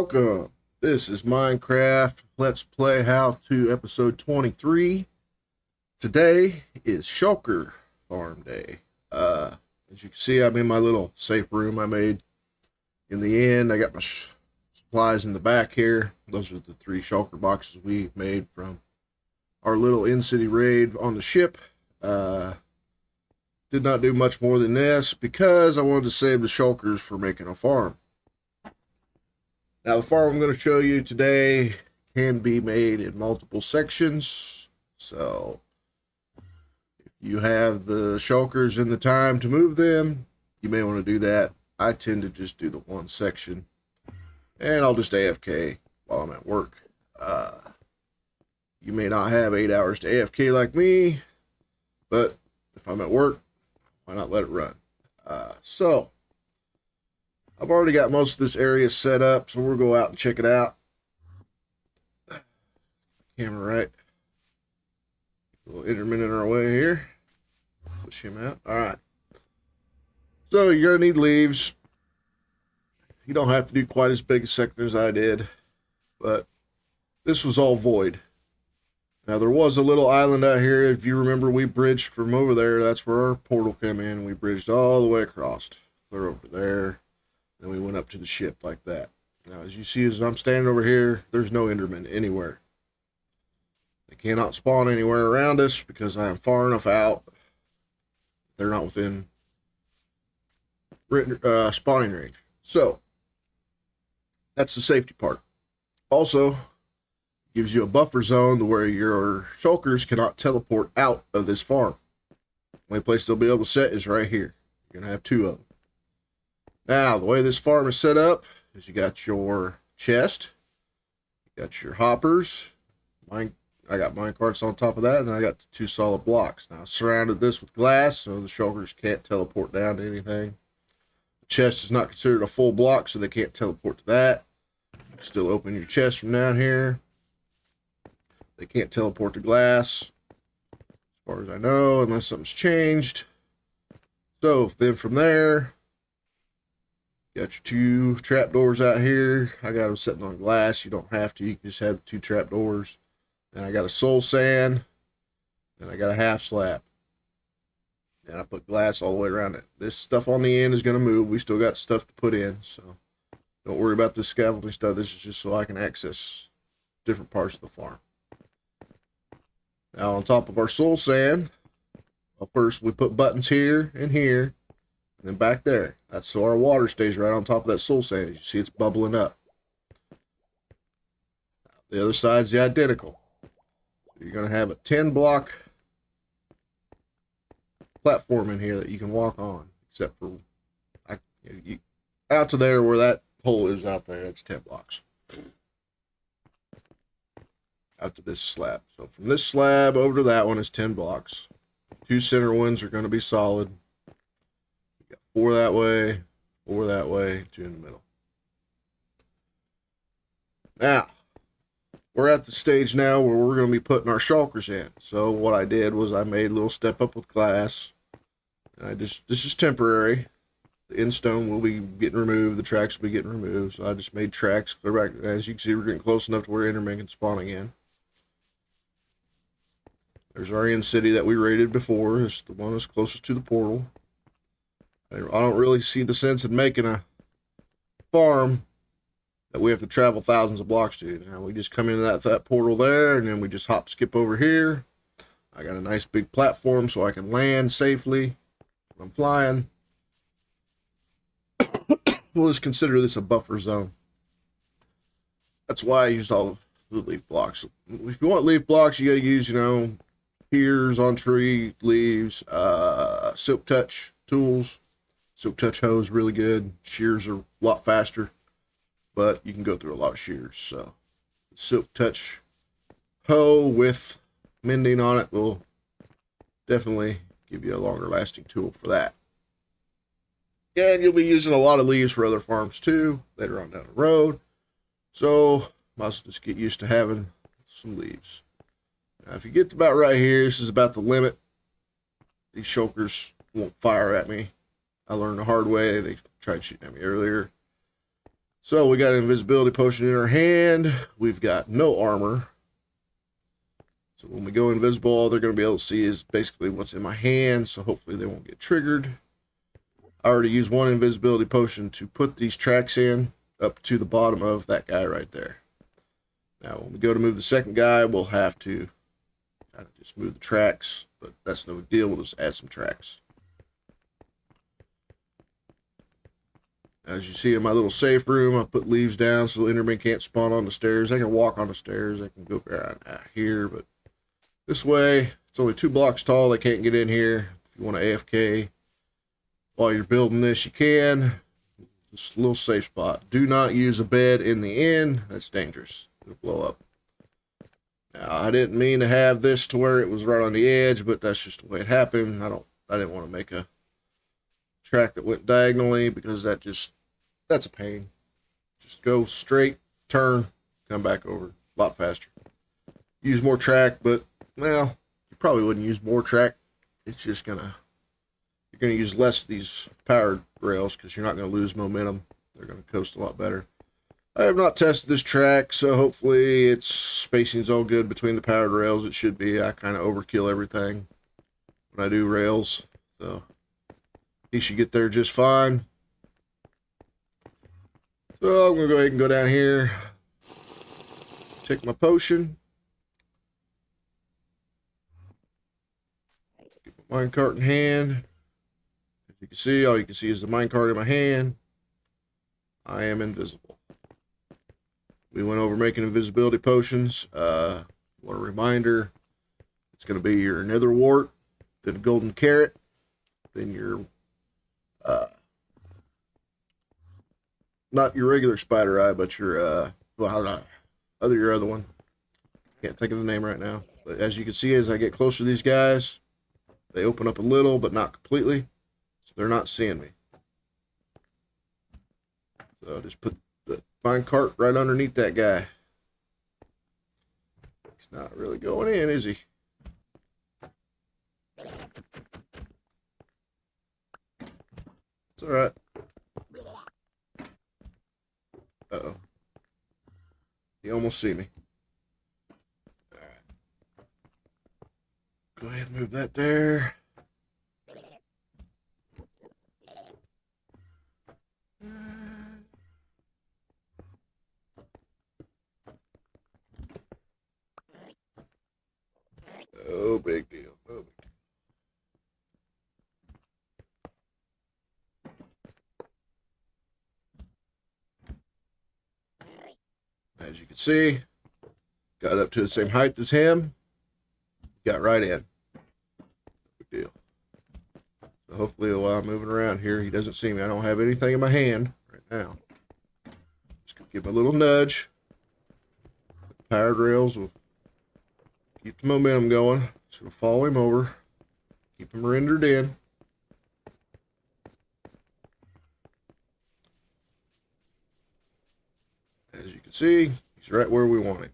Welcome. This is Minecraft Let's Play How To episode 23. Today is Shulker farm day. As you can see, I'm in my little safe room I made in the end. I got my supplies in the back here. Those are the 3 Shulker boxes we made from our little in-city raid on the ship. Did not do much more than this because I wanted to save the Shulkers for making a farm. Now, the farm I'm going to show you today can be made in multiple sections. So, if you have the Shulkers and the time to move them, you may want to do that. I tend to just do the one section. And I'll just AFK while I'm at work. You may not have 8 hours to AFK like me, but if I'm at work, why not let it run? So, I've already got most of this area set up, so we'll go out and check it out. Camera right. A little Enderman in our way here. Push him out. Alright. So you're going to need leaves. You don't have to do quite as big a section as I did, but this was all void. Now there was a little island out here. If you remember, we bridged from over there. That's where our portal came in. We bridged all the way across. Clear over there. Then we went up to the ship like that. Now, as you see, as I'm standing over here, there's no Endermen anywhere. They cannot spawn anywhere around us because I am far enough out. They're not within spawning range. So, that's the safety part. Also, gives you a buffer zone to where your Shulkers cannot teleport out of this farm. The only place they'll be able to set is right here. You're going to have 2 of them. Now, the way this farm is set up is you got your chest, you got your hoppers. I got mine carts on top of that, and I got the 2 solid blocks. Now, I surrounded this with glass so the Shulkers can't teleport down to anything. The chest is not considered a full block, so they can't teleport to that. Still open your chest from down here. They can't teleport to glass, as far as I know, unless something's changed. So, then from there, got your 2 trapdoors out here. I got them sitting on glass. You don't have to. You can just have the 2 trapdoors. And I got a soul sand. And I got a half slab. And I put glass all the way around it. This stuff on the end is going to move. We still got stuff to put in. So don't worry about this scaffolding stuff. This is just so I can access different parts of the farm. Now on top of our soul sand, well, first we put buttons here and here. And then back there. That's so our water stays right on top of that soul sand. You see it's bubbling up. The other side's the identical. You're going to have a 10 block platform in here that you can walk on. Except for out to there where that hole is out there. That's 10 blocks. Out to this slab. So from this slab over to that one is 10 blocks. 2 center ones are going to be solid. 4 that way, 4 that way, 2 in the middle. Now, we're at the stage now where we're going to be putting our Shulkers in. So what I did was I made a little step up with glass. And this is temporary. The end stone will be getting removed. The tracks will be getting removed. So I just made tracks clear back. As you can see, we're getting close enough to where Enderman can spawn again. There's our end city that we raided before. It's the one that's closest to the portal. I don't really see the sense in making a farm that we have to travel thousands of blocks to. Now we just come into that portal there, and then we just hop skip over here. I got a nice big platform so I can land safely when I'm flying. We'll just consider this a buffer zone. That's why I used all the leaf blocks. If you want leaf blocks, you got to use, shears on tree leaves, silk touch tools. Silk touch hoe is really good. Shears are a lot faster, but you can go through a lot of shears. So, silk touch hoe with mending on it will definitely give you a longer lasting tool for that. And you'll be using a lot of leaves for other farms too later on down the road. So, might as well just get used to having some leaves. Now, if you get to about right here, this is about the limit. These Shulkers won't fire at me. I learned the hard way. They tried shooting at me earlier. So we got an invisibility potion in our hand. We've got no armor. So when we go invisible, all they're going to be able to see is basically what's in my hand. So hopefully they won't get triggered. I already used one invisibility potion to put these tracks in up to the bottom of that guy right there. Now when we go to move the second guy, we'll have to kind of just move the tracks, but that's no big deal. We'll just add some tracks. As you see in my little safe room, I put leaves down so the Enderman can't spawn on the stairs. They can walk on the stairs. They can go around out here, but this way, it's only 2 blocks tall. They can't get in here. If you want to AFK while you're building this, you can. Just a little safe spot. Do not use a bed in the inn. That's dangerous. It'll blow up. Now, I didn't mean to have this to where it was right on the edge, but that's just the way it happened. I didn't want to make a track that went diagonally because that's a pain. Just go straight, turn, come back over. A lot faster. Use more track, but well, you probably wouldn't use more track. It's just you're gonna use less of these powered rails because you're not gonna lose momentum. They're gonna coast a lot better. I have not tested this track, so hopefully its spacing's all good between the powered rails. It should be. I kind of overkill everything when I do rails, so he should get there just fine. So I'm gonna go ahead and go down here, take my potion. Minecart in hand. As you can see, all you can see is the minecart in my hand. I am invisible. We went over making invisibility potions. What a reminder. It's going to be your nether wart, then golden carrot, then your not your regular spider eye, but your your other one. Can't think of the name right now. But as you can see, as I get closer to these guys, they open up a little, but not completely, so they're not seeing me. So I'll just put the minecart right underneath that guy. He's not really going in, is he? It's all right. Uh-oh. He almost see me. All right. Go ahead and move that there. No big deal. No big deal. As you can see, got up to the same height as him. Got right in. Big deal. So hopefully while I'm moving around here, he doesn't see me. I don't have anything in my hand right now. Just gonna give him a little nudge. The powered rails will keep the momentum going. Just gonna follow him over. Keep him rendered in. As you can see, he's right where we want him.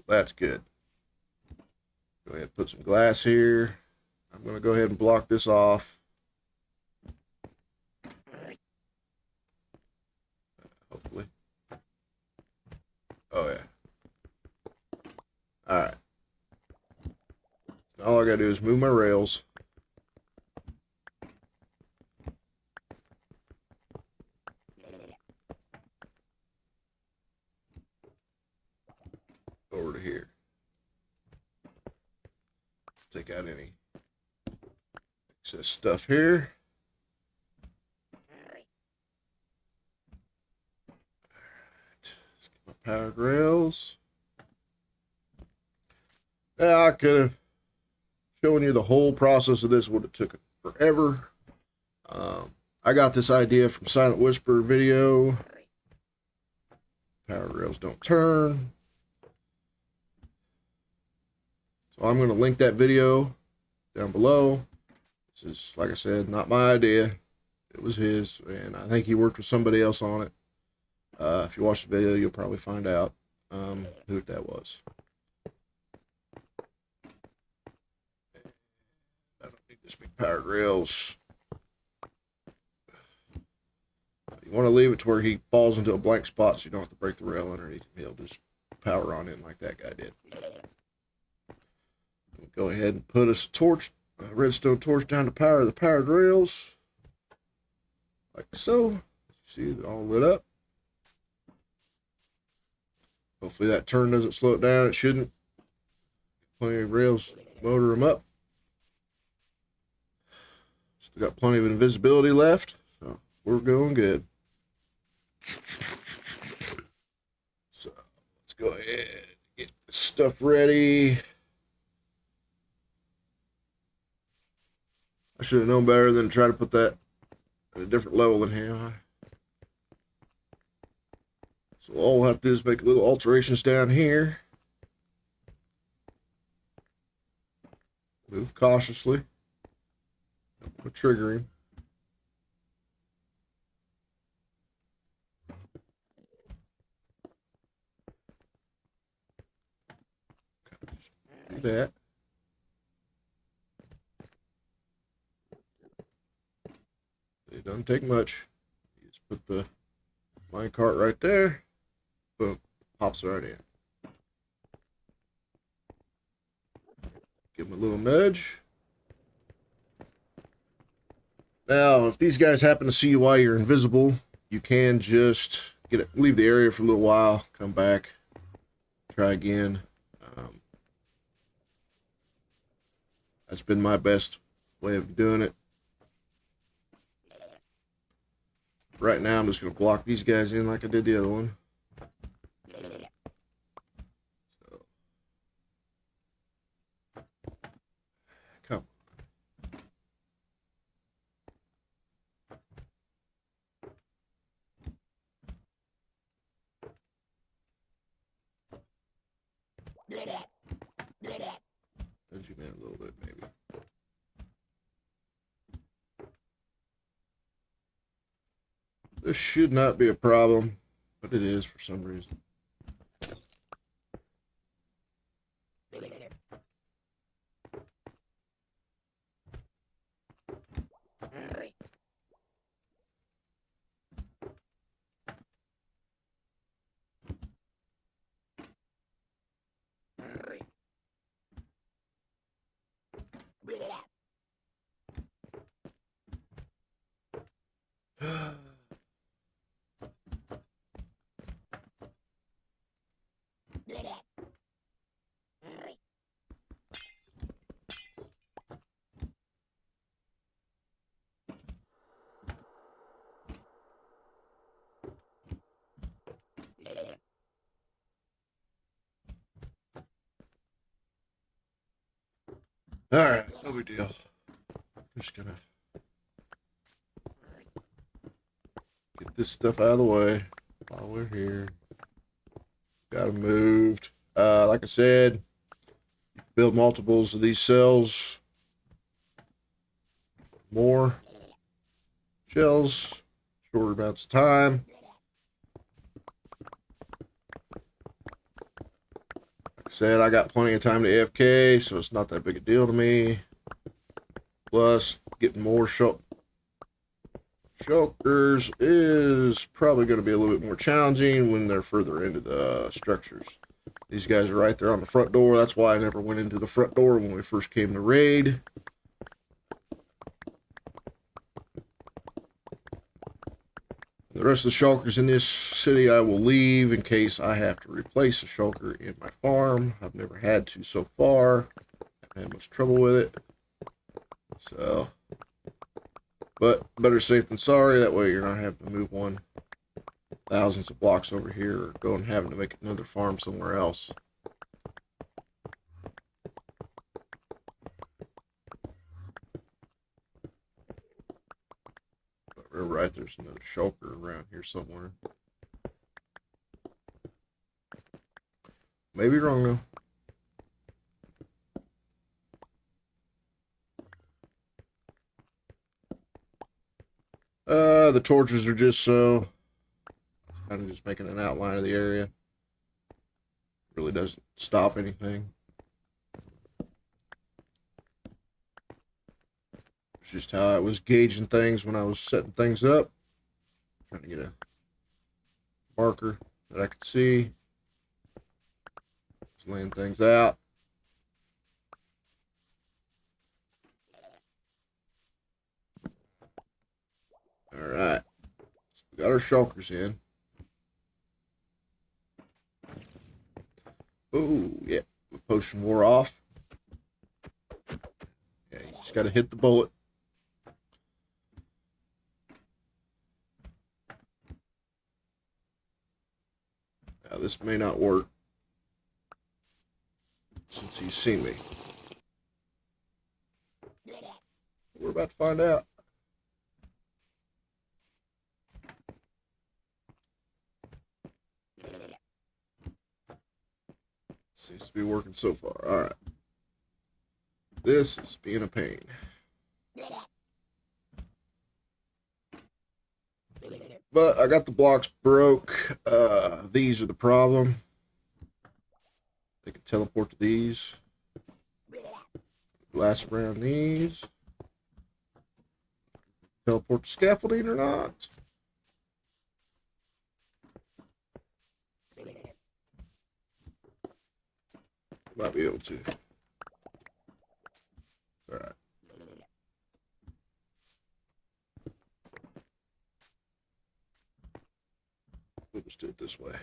That's good. Go ahead and put some glass here. I'm going to go ahead and block this off. Hopefully. Oh, yeah. All right. All I got to do is move my rails. Over to here. Take out any excess stuff here. Alright. Let's get my powered rails. Now I could have shown you the whole process of this, would have took forever. I got this idea from Silent Whisper video. Powered rails don't turn. So I'm going to link that video down below. This is, like I said, not my idea. It was his, and I think he worked with somebody else on it. If you watch the video, you'll probably find out who that was. I don't need this big powered rails. You You want to leave it to where he falls into a blank spot so you don't have to break the rail underneath him. He'll just power on in like that guy did. We'll go ahead and put us a torch, a redstone torch down to power the powered rails. Like so. See it all lit up. Hopefully that turn doesn't slow it down. It shouldn't. Plenty of rails, motor them up. Still got plenty of invisibility left, so we're going good. So let's go ahead and get this stuff ready. I should have known better than to try to put that at a different level than him. So all we'll have to do is make little alterations down here. Move cautiously. Don't trigger him. Do that. It doesn't take much. You just put the mine cart right there. Boom. Pops right in. Give him a little nudge. Now, if these guys happen to see you while you're invisible, you can just leave the area for a little while, come back, try again. That's been my best way of doing it. Right now, I'm just going to block these guys in like I did the other one. So, come Nudge him in a little bit, maybe. This should not be a problem, but it is for some reason. All right, no big deal. I'm just gonna get this stuff out of the way while we're here. Got them moved. Like I said, build multiples of these cells. More shells, shorter amounts of time. Like I said, I got plenty of time to AFK, so it's not that big a deal to me. Plus, getting more shulkers is probably going to be a little bit more challenging when they're further into the structures. These guys are right there on the front door. That's why I never went into the front door when we first came to raid. The rest of the shulkers in this city I will leave in case I have to replace a shulker in my farm. I've never had to so far. I've had much trouble with it. So, but better safe than sorry. That way you're not having to move one thousands of blocks over here or go and having to make another farm somewhere else. But we're right, there's another shulker around here somewhere. Maybe wrong though. The torches are just so kind of just making an outline of the area. Really doesn't stop anything. It's just how I was gauging things when I was setting things up. Trying to get a marker that I can see. Just laying things out. All right. So we got our shulkers in. Oh, yeah. The potion wore off. Yeah, you just got to hit the bullet. Now, this may not work since he's seen me. We're about to find out. Seems to be working so far. All right. This is being a pain. But I got the blocks broke. These are the problem. They can teleport to these. Glass around these. Teleport to scaffolding or not. Might be able to. All right. We'll just do it this way.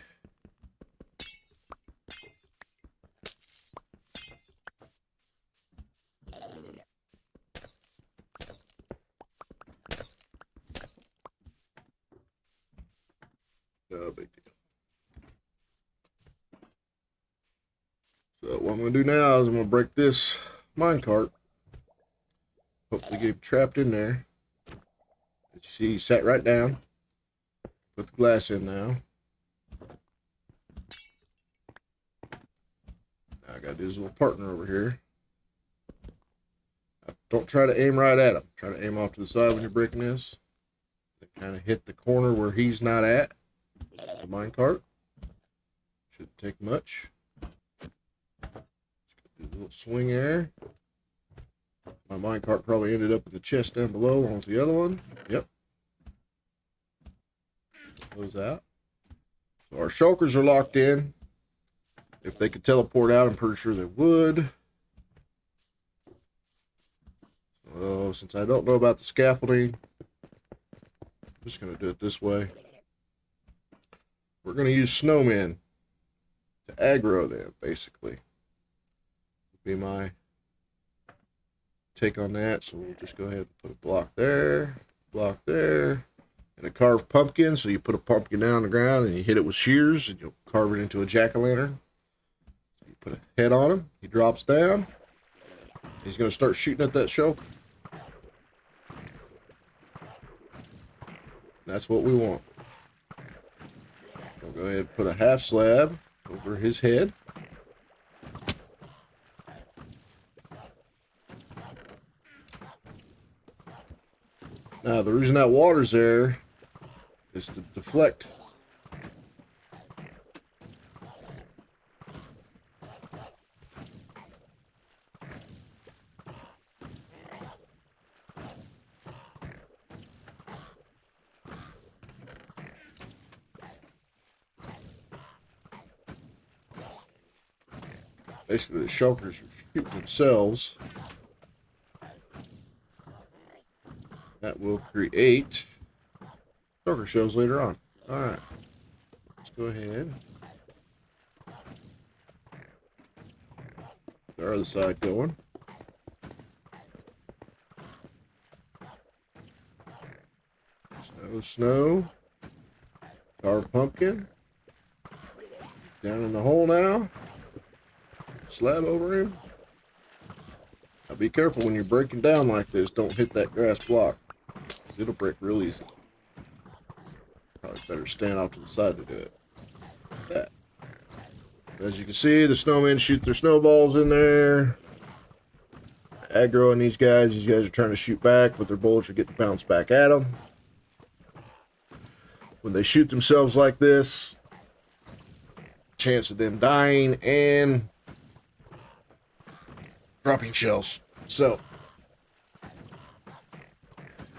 No big deal. So what I'm going to do now is I'm going to break this minecart. Hopefully get it trapped in there. As you see, he sat right down. Put the glass in now. Now I got his little partner over here. Don't try to aim right at him. Try to aim off to the side when you're breaking this. Kind of hit the corner where he's not at. The minecart. Shouldn't take much. Do a little swing there. My minecart probably ended up in the chest down below along with the other one. Yep. Close out. So our shulkers are locked in. If they could teleport out, I'm pretty sure they would. So since I don't know about the scaffolding, I'm just going to do it this way. We're going to use snowmen to aggro them, basically. Be my take on that. So we'll just go ahead and put a block there, and a carved pumpkin. So you put a pumpkin down on the ground and you hit it with shears and you'll carve it into a jack-o'-lantern. So you put a head on him. He drops down. He's going to start shooting at that shulker. That's what we want. We'll go ahead and put a half slab over his head. Now, the reason that water's there is to deflect. Basically, the shulkers are shooting themselves. That will create shulker shells later on. Alright. Let's go ahead. Get our other side going. Snow. Carved pumpkin. Down in the hole now. Slab over him. Now be careful when you're breaking down like this. Don't hit that grass block. It'll break real easy. Probably better stand off to the side to do it. Like that. As you can see, the snowmen shoot their snowballs in there. Aggroing these guys. These guys are trying to shoot back, but their bullets are getting bounced back at them. When they shoot themselves like this, chance of them dying and dropping shells. So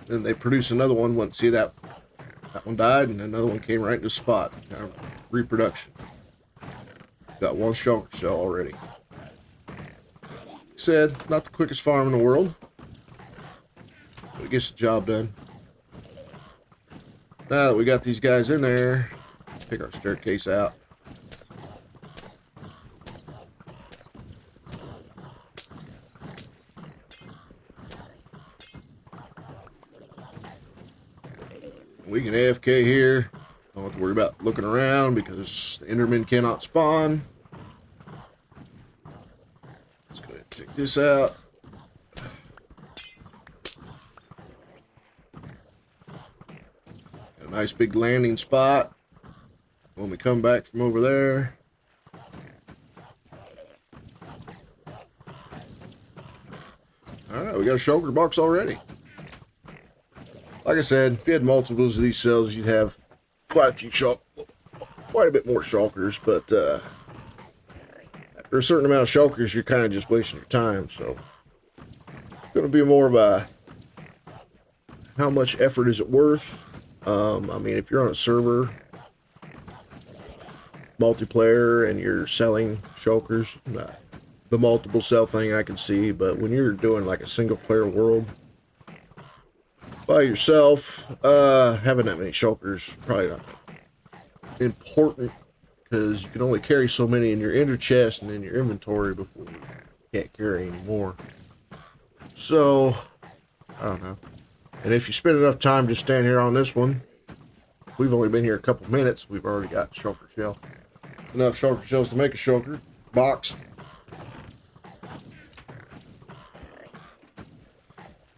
then they produce another one. See that That one died, and another one came right into the spot. Kind of reproduction. Got one shulker shell already. Said, not the quickest farm in the world, but it gets the job done. Now that we got these guys in there, pick our staircase out. We can AFK here. Don't have to worry about looking around because the Enderman cannot spawn. Let's go ahead and take this out. Got a nice big landing spot when we come back from over there. Alright, we got a shulker box already. Like I said, if you had multiples of these cells, you'd have quite a bit more shulkers, but after a certain amount of shulkers, you're kind of just wasting your time. So it's going to be more of a how much effort is it worth. I mean, if you're on a server multiplayer and you're selling shulkers, the multiple cell thing I can see, but when you're doing like a single player world by yourself, having that many shulkers probably not important, because you can only carry so many in your inner chest and in your inventory before you can't carry anymore. So I don't know. And if you spend enough time just standing here on this one, we've only been here a couple minutes, we've already got shulker shell. Enough shulker shells to make a shulker box.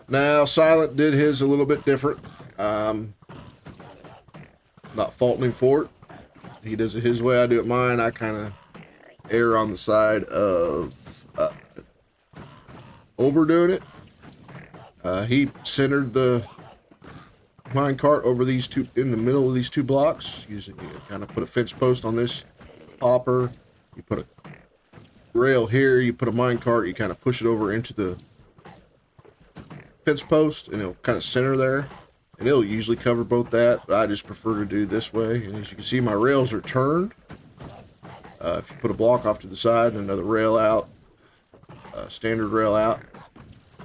Now, Silent did his a little bit different. Not faulting him for it. He does it his way, I do it mine. I kind of err on the side of overdoing it. He centered the minecart over these two, in the middle of these two blocks. You kind of put a fence post on this hopper. You put a rail here. You put a minecart. You kind of push it over into the fence post, and it'll kind of center there, and it'll usually cover both that, but I just prefer to do this way. And as you can see, my rails are turned. If you put a block off to the side and another rail out, standard rail out,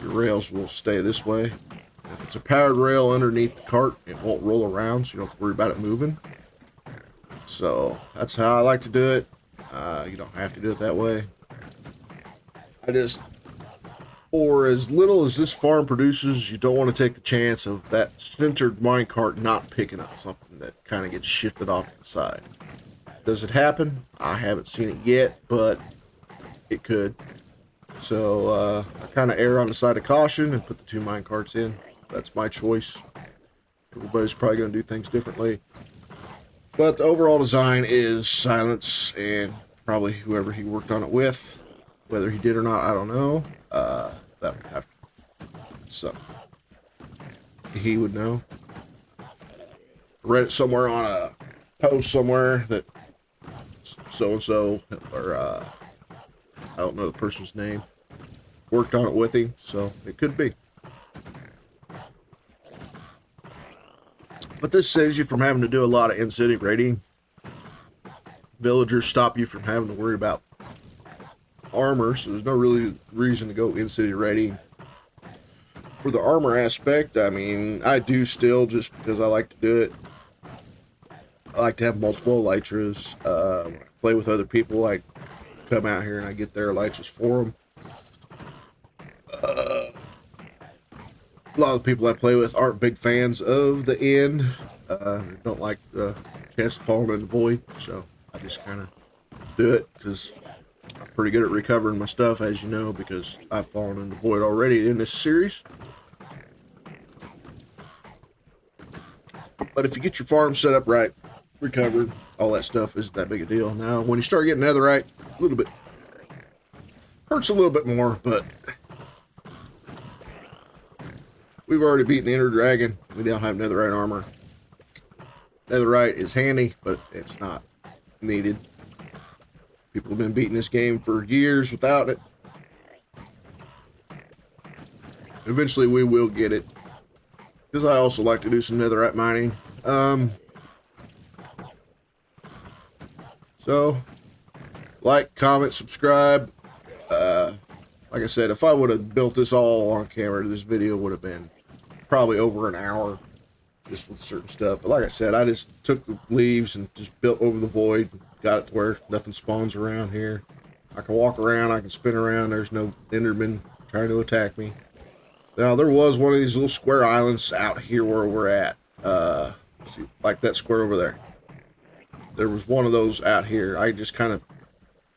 your rails will stay this way. If it's a powered rail underneath the cart, it won't roll around, so you don't have to worry about it moving. So that's how I like to do it. You don't have to do it that way. For as little as this farm produces, you don't want to take the chance of that centered minecart not picking up something that kind of gets shifted off to the side. Does it happen? I haven't seen it yet, but it could. So I kind of err on the side of caution and put the two minecarts in. That's my choice. Everybody's probably going to do things differently. But the overall design is Silence and probably whoever he worked on it with. Whether he did or not, I don't know. That would have to, so he would know. Read it somewhere on a post somewhere that so-and-so, or I don't know the person's name, worked on it with him, so it could be. But this saves you from having to do a lot of in-city raiding. Villagers stop you from having to worry about armor, so there's no really reason to go in-city raiding. For the armor aspect, I mean, I do still, just because I like to do it. I like to have multiple elytras. When I play with other people, I come out here and I get their elytras for them. A lot of the people I play with aren't big fans of the end. Don't like the chance of falling in the void, so I just kind of do it because I'm pretty good at recovering my stuff, as you know, because I've fallen in the void already in this series. But if you get your farm set up right, recovered, all that stuff isn't that big a deal. Now, when you start getting netherite, a little bit hurts a little bit more, but we've already beaten the Ender Dragon. We don't have netherite armor. Netherite is handy, but it's not needed. People have been beating this game for years without it. Eventually we will get it, because I also like to do some netherite mining. So like, comment, subscribe. Like I said, if I would have built this all on camera, this video would have been probably over an hour just with certain stuff. But like I said, I just took the leaves and just built over the void, got it to where nothing spawns around here. I can walk around, I can spin around, there's no Enderman trying to attack me. Now, there was one of these little square islands out here where we're at. See, like that square over there. There was one of those out here. I just kind of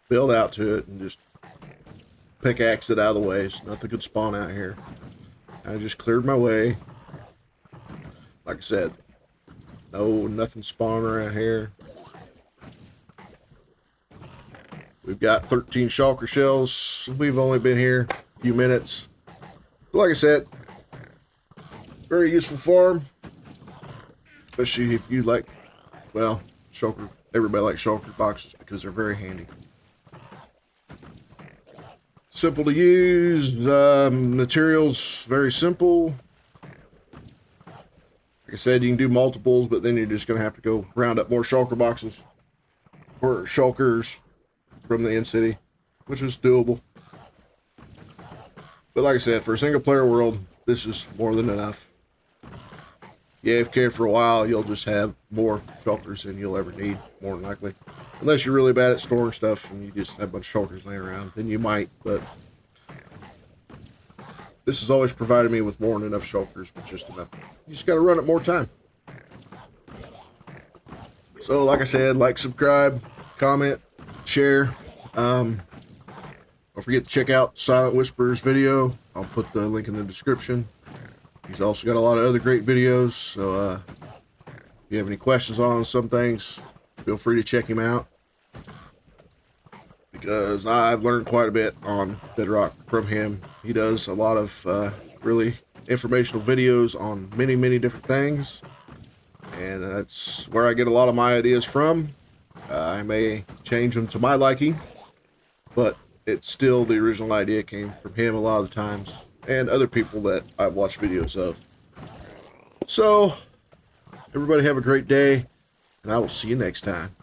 built out to it and just pickaxed it out of the way so nothing could spawn out here. I just cleared my way. Like I said, nothing spawning around here. We've got 13 shulker shells. We've only been here a few minutes. But like I said, very useful farm. Especially if you like, well, shulker. Everybody likes shulker boxes because they're very handy. Simple to use. Materials very simple. Like I said, you can do multiples, but then you're just going to have to go round up more shulker boxes or shulkers from the end city, which is doable. But like I said, for a single player world, this is more than enough. You AFK for a while, you'll just have more shulkers than you'll ever need, more than likely. Unless you're really bad at storing stuff and you just have a bunch of shulkers laying around, then you might, but this has always provided me with more than enough shulkers, with just enough. You just got to run it more time. So, like I said, like, subscribe, comment, share. Don't forget to check out Silent Whispers video. I'll put the link in the description. He's also got a lot of other great videos. So, if you have any questions on some things, feel free to check him out. Because I've learned quite a bit on Bedrock from him. He does a lot of really informational videos on many, many different things. And that's where I get a lot of my ideas from. I may change them to my liking, but it's still the original idea came from him a lot of the times, and other people that I've watched videos of. So, everybody have a great day, and I will see you next time.